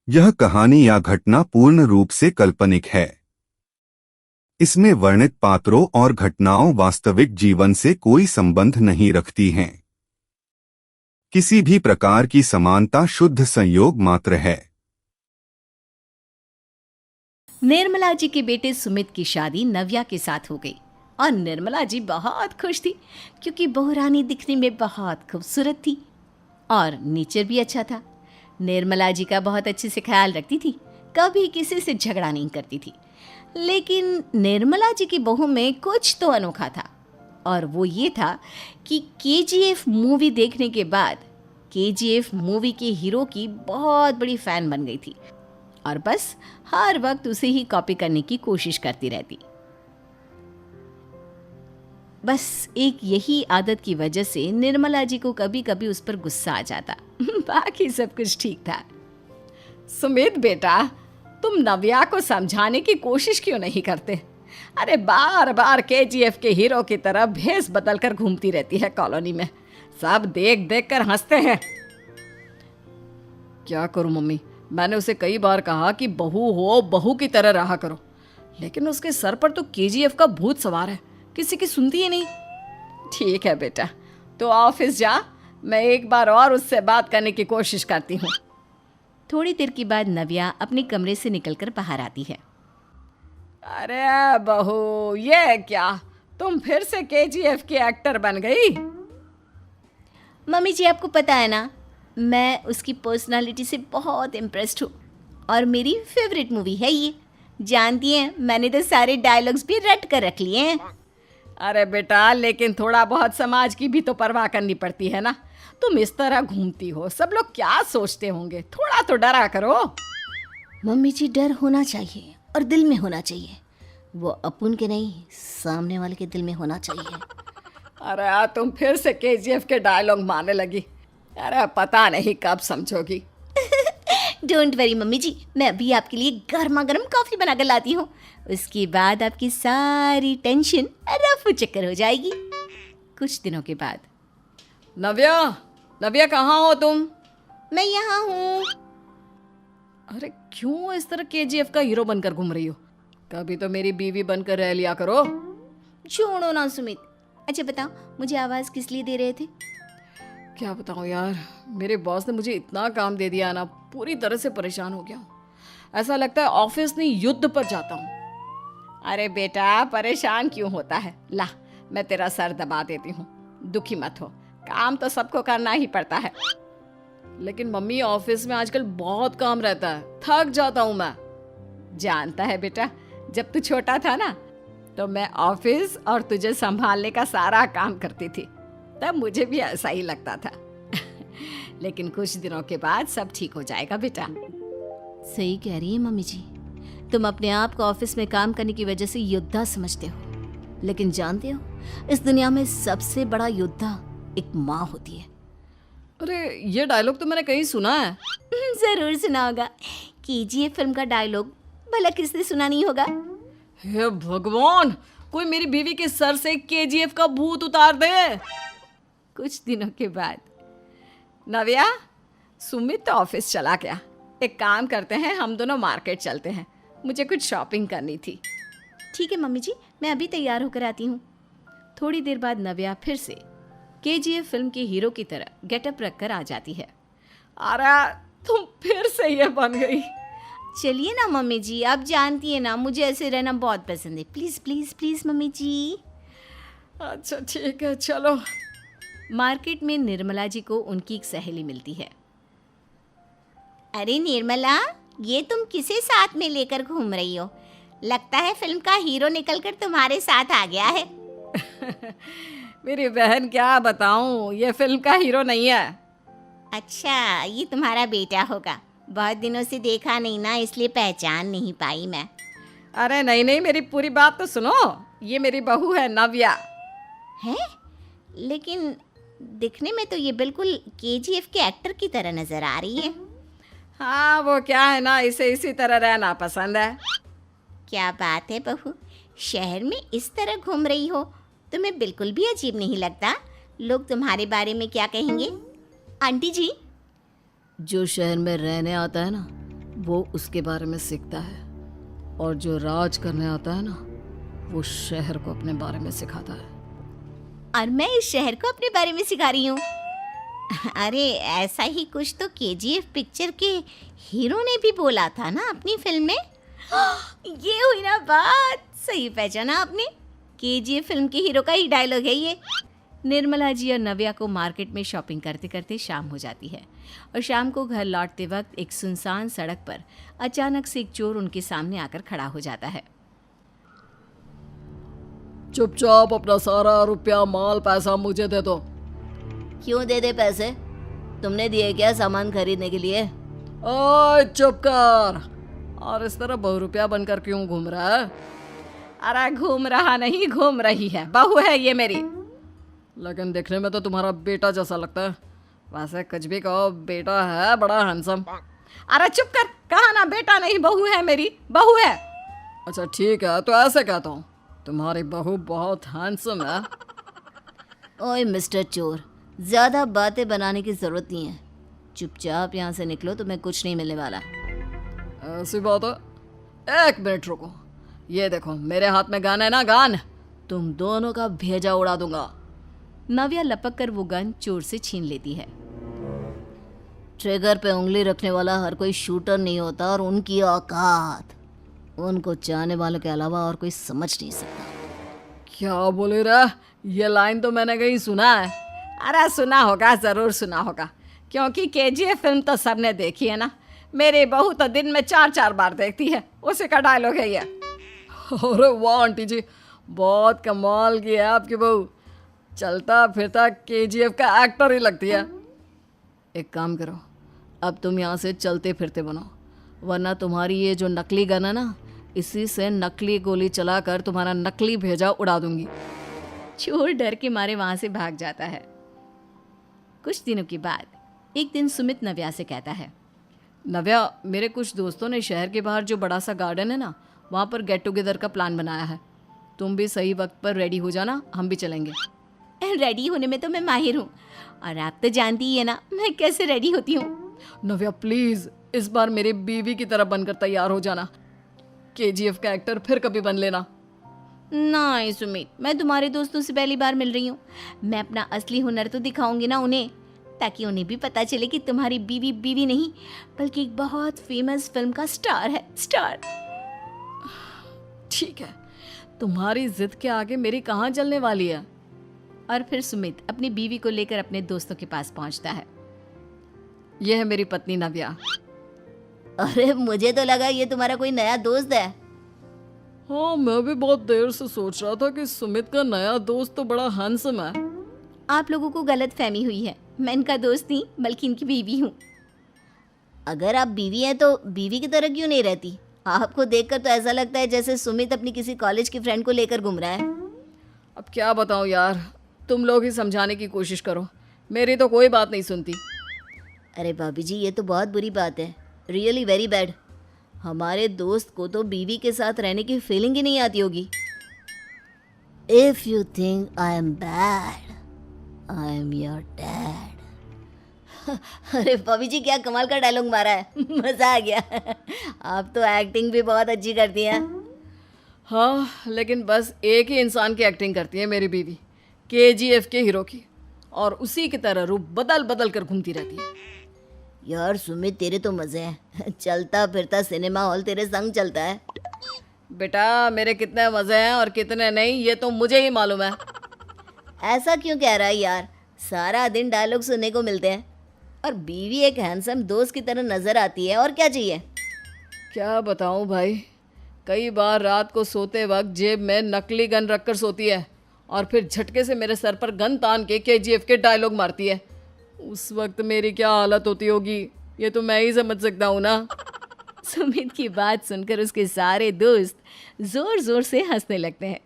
यह कहानी या घटना पूर्ण रूप से काल्पनिक है। इसमें वर्णित पात्रों और घटनाओं वास्तविक जीवन से कोई संबंध नहीं रखती हैं। किसी भी प्रकार की समानता शुद्ध संयोग मात्र है। निर्मला जी के बेटे सुमित की शादी नव्या के साथ हो गई और निर्मला जी बहुत खुश थी क्योंकि बहू रानी दिखने में बहुत खूबसूरत थी और नेचर भी अच्छा था। निर्मला जी का बहुत अच्छे से ख्याल रखती थी, कभी किसी से झगड़ा नहीं करती थी। लेकिन निर्मला जी की बहू में कुछ तो अनोखा था और वो ये था कि केजीएफ मूवी देखने के बाद केजीएफ मूवी के हीरो की बहुत बड़ी फ़ैन बन गई थी और बस हर वक्त उसे ही कॉपी करने की कोशिश करती रहती। बस एक यही आदत की वजह से निर्मला जी को कभी कभी उस पर गुस्सा आ जाता। बाकी सब कुछ ठीक था। सुमित बेटा, तुम नव्या को समझाने की कोशिश क्यों नहीं करते? अरे बार बार केजीएफ के हीरो की तरह भेस बदल कर घूमती रहती है कॉलोनी में। सब देख देख कर हंसते हैं। क्या करूं मम्मी, मैंने उसे कई बार कहा कि बहू हो, बहू की तरह रहा करो, लेकिन उसके सर पर तो केजीएफ का भूत सवार है, किसी की सुनती ही नहीं। ठीक है बेटा, तो ऑफिस जा, मैं एक बार और उससे बात करने की कोशिश करती हूँ। थोड़ी देर के बाद नव्या अपने कमरे से निकलकर बाहर आती है। अरे बहू, ये क्या, तुम फिर से केजीएफ की एक्टर बन गई? मम्मी जी, आपको पता है ना, मैं उसकी पर्सनालिटी से बहुत इम्प्रेस्ड हूँ और मेरी फेवरेट मूवी है ये। जानती हैं, मैंने तो सारे डायलॉग्स भी रट कर रख लिए हैं। अरे बेटा, लेकिन थोड़ा बहुत समाज की भी तो परवाह करनी पड़ती है ना। तुम इस तरह घूमती हो, सब लोग क्या सोचते होंगे, थोड़ा तो डरा करो। मम्मी जी, डर होना चाहिए और दिल में होना चाहिए, वो अपन के नहीं, सामने वाले के दिल में होना चाहिए। अरे तुम फिर से केजीएफ के डायलॉग मारने लगी। अरे पता नहीं कब समझोगी। डोंट वरी मम्मी जी, मैं अभी आपके लिए गर्मा गर्म कॉफ़ी बना कर लाती हूँ। उसके बाद आपकी सारी टेंशन रफू चक्कर हो जाएगी। कुछ दिनों के बाद। नव्या, नव्या कहाँ हो तुम? मैं यहाँ हूँ। अरे क्यों इस तरह केजीएफ का हीरो बनकर घूम रही हो? कभी तो मेरी बीवी बनकर रह लिया करो। छोड़ो ना सुमित। अच्छा बताओ, मुझे आवाज़ किस लिए दे रहे थे? क्या बताऊँ यार, मेरे बॉस ने मुझे इतना काम दे दिया ना, पूरी तरह से परेशान हो गया हूँ। ऐसा लगता है ऑफिस नहीं, युद्ध पर जाता हूँ। अरे बेटा, परेशान क्यों होता है? ला, मैं तेरा सर दबा देती हूँ, दुखी मत हो, काम तो सबको करना ही पड़ता है। लेकिन मम्मी, ऑफिस में आजकल बहुत काम रहता है, थक जाता हूँ मैं। जानता है बेटा, जब तू छोटा था ना, तो मैं ऑफिस और तुझे संभालने का सारा काम करती थी, तब मुझे भी ऐसा ही लगता था। लेकिन कुछ दिनों के बाद सब ठीक हो जाएगा बेटा। सही कह रही है मम्मी जी, तुम अपने आप को ऑफिस में काम करने की वजह से योद्धा समझते हो, लेकिन जानते हो, इस दुनिया में सबसे बड़ा योद्धा एक माँ होती है। अरे ये डायलॉग तो मैंने कहीं सुना है। जरूर सुना होगा, केजीएफ फिल्म का डायलॉग, भला किसने सुना नहीं होगा? हे भगवान, कोई मेरी बीवी के सर से केजीएफ का भूत उतार दे। कुछ दिनों के बाद। नव्या, सुमित तो ऑफिस चला गया, एक काम करते हैं, हम दोनों मार्केट चलते हैं, मुझे कुछ शॉपिंग करनी थी। ठीक है मम्मी जी, मैं अभी तैयार होकर आती हूँ। थोड़ी देर बाद नव्या फिर से केजीएफ फिल्म के हीरो की तरह गेटअप रखकर आ जाती है। अरे तुम फिर से ये बन गई। चलिए ना मम्मी जी, आप जानती है ना, मुझे ऐसे रहना बहुत पसंद है। प्लीज़ प्लीज़ प्लीज़ मम्मी जी। अच्छा ठीक है, चलो। मार्केट में निर्मला जी को उनकी एक सहेली मिलती है। अरे निर्मला, ये तुम किसे साथ में लेकर घूम रही हो? लगता है फिल्म का हीरो निकलकर तुम्हारे साथ आ गया है। मेरी बहन, क्या बताऊं, ये फिल्म का हीरो नहीं है। अच्छा, ये तुम्हारा बेटा होगा, बहुत दिनों से देखा नहीं ना, इसलिए पहचान नहीं पाई मैं। अरे नहीं नहीं, मेरी पूरी बात तो सुनो, ये मेरी बहू है नव्या। हैं? लेकिन दिखने में तो ये बिल्कुल केजीएफ के एक्टर की तरह नजर आ रही है। हाँ, वो क्या है ना, इसे इसी तरह रहना पसंद है। क्या बात है बहू, शहर में इस तरह घूम रही हो, तुम्हें बिल्कुल भी अजीब नहीं लगता? लोग तुम्हारे बारे में क्या कहेंगे? आंटी जी, जो शहर में रहने आता है ना, वो उसके बारे में सीखता है, और जो राज करने आता है ना, वो शहर को अपने बारे में सिखाता है। और मैं इस शहर को अपने बारे में सिखा रही हूँ। अरे ऐसा ही कुछ तो केजीएफ पिक्चर के हीरो ने भी बोला था ना अपनी फिल्म में। ये हुई ना बात, सही पहचाना आपने। केजीएफ फिल्म के हीरो का ही डायलॉग है ये। निर्मला जी और नव्या को मार्केट में शॉपिंग करते करते शाम हो जाती है और शाम को घर लौटते वक्त एक सुनसान सड़क पर अचानक से एक चोर उनके सामने आकर खड़ा हो जाता है। चुपचाप अपना सारा रुपया, माल, पैसा मुझे दे दो। क्यों दे दे पैसे? तुमने दिए क्या सामान खरीदने के लिए? ओए चुप कर। और इस तरह बहुरुपया बनकर क्यों घूम रहा है? अरे घूम रहा नहीं, घूम रही है, बहू है ये मेरी। लेकिन देखने में तो तुम्हारा बेटा जैसा लगता है। वैसे कुछ भी कहो, बेटा है बड़ा हैंडसम। अरे चुप कर, कहा ना बेटा नहीं, बहू है मेरी, बहू है। अच्छा ठीक है, तो ऐसे कहता हूँ, तुम्हारी बहू बहुत हैंडसम है। ओए मिस्टर चोर, ज़्यादा बातें बनाने की ज़रूरत नहीं है। चुपचाप यहाँ से निकलो, तुम्हें कुछ नहीं मिलने वाला। ऐसी बात है? एक मिनट रुको, ये देखो मेरे हाथ में गन है ना, गन। तुम दोनों का भेजा उड़ा दूंगा। नव्या लपक कर वो गन चोर से छीन लेती है। ट्रिगर पे उंगली रखने वाला हर कोई शूटर नहीं होता, और उनकी औकात उनको चाहने वालों के अलावा और कोई समझ नहीं सकता। क्या बोले रे? ये लाइन तो मैंने कहीं सुना है। अरे सुना होगा, ज़रूर सुना होगा, क्योंकि केजीएफ फिल्म तो सबने देखी है ना। मेरी बहू तो दिन में 4-4 बार देखती है, उसी का डायलॉग है ये। अरे वाह आंटी जी, बहुत कमाल की है आपकी बहू। चलता फिरता केजीएफ का एक्टर ही लगती है। एक काम करो, अब तुम यहाँ से चलते फिरते बनो, वरना तुम्हारी ये जो नकली गन है ना, इसी से नकली गोली चलाकर तुम्हारा नकली भेजा उड़ा दूंगी। चोर डर के मारे वहां से भाग जाता है। कुछ दिनों के बाद एक दिन सुमित नव्या से कहता है, नव्या, मेरे कुछ दोस्तों ने शहर के बाहर जो बड़ा सा गार्डन है ना, वहाँ पर गेट टुगेदर का प्लान बनाया है। तुम भी सही वक्त पर रेडी हो जाना, हम भी चलेंगे। रेडी होने में तो मैं माहिर हूँ, और आप तो जानती ही है ना मैं कैसे रेडी होती हूँ। नव्या प्लीज, इस बार मेरी बीवी की तरह बनकर तैयार हो जाना। केजीएफ का एक्टर फिर कभी बन लेना। नहीं सुमित, मैं तुम्हारे दोस्तों से पहली बार मिल रही हूँ। मैं अपना असली हुनर तो दिखाऊंगी ना उन्हें, ताकि उन्हें भी पता चले कि तुम्हारी बीवी बीवी नहीं, बल्कि एक बहुत फेमस फिल्म का स्टार है, स्टार। ठीक है, तुम्हारी जिद के आगे मेरी कहाँ चलने वाली है। और फिर सुमित अपनी बीवी को लेकर अपने दोस्तों के पास पहुंचता है। यह है मेरी पत्नी नव्या। अरे मुझे तो लगा ये तुम्हारा कोई नया दोस्त है। हाँ, मैं भी बहुत देर से सोच रहा था कि सुमित का नया दोस्त तो बड़ा हैंडसम है। आप लोगों को गलत फहमी हुई है, मैं इनका दोस्त नहीं बल्कि इनकी बीवी हूँ। अगर आप बीवी हैं तो बीवी की तरह क्यों नहीं रहती? आपको देखकर तो ऐसा लगता है जैसे सुमित अपनी किसी कॉलेज की फ्रेंड को लेकर घूम रहा है। अब क्या बताऊँ यार, तुम लोग ही समझाने की कोशिश करो, मेरी तो कोई बात नहीं सुनती। अरे भाभी जी, ये तो बहुत बुरी बात है, रियली वेरी बैड। हमारे दोस्त को तो बीवी के साथ रहने की फीलिंग ही नहीं आती होगी। If you think I am bad, I am your dad. अरे भाभी जी, क्या कमाल का डायलॉग मारा है, मजा आ गया। आप तो एक्टिंग भी बहुत अच्छी करती हैं। हाँ, लेकिन बस एक ही इंसान की एक्टिंग करती है मेरी बीवी, केजीएफ के हीरो की, और उसी की तरह रूप बदल बदल कर घूमती रहती है। यार सुमित, तेरे तो मजे हैं, चलता फिरता सिनेमा हॉल तेरे संग चलता है। बेटा, मेरे कितने मजे हैं और कितने नहीं, ये तो मुझे ही मालूम है। ऐसा क्यों कह रहा है यार? सारा दिन डायलॉग सुनने को मिलते हैं, और बीवी एक हैंडसम दोस्त की तरह नजर आती है, और क्या चाहिए? क्या बताऊं भाई, कई बार रात को सोते वक्त जेब में नकली गन रखकर सोती है, और फिर झटके से मेरे सर पर गन तान के केजीएफ के डायलॉग मारती है। उस वक्त मेरी क्या हालत होती होगी, ये तो मैं ही समझ सकता हूँ ना। सुमित की बात सुनकर उसके सारे दोस्त जोर जोर से हंसने लगते हैं।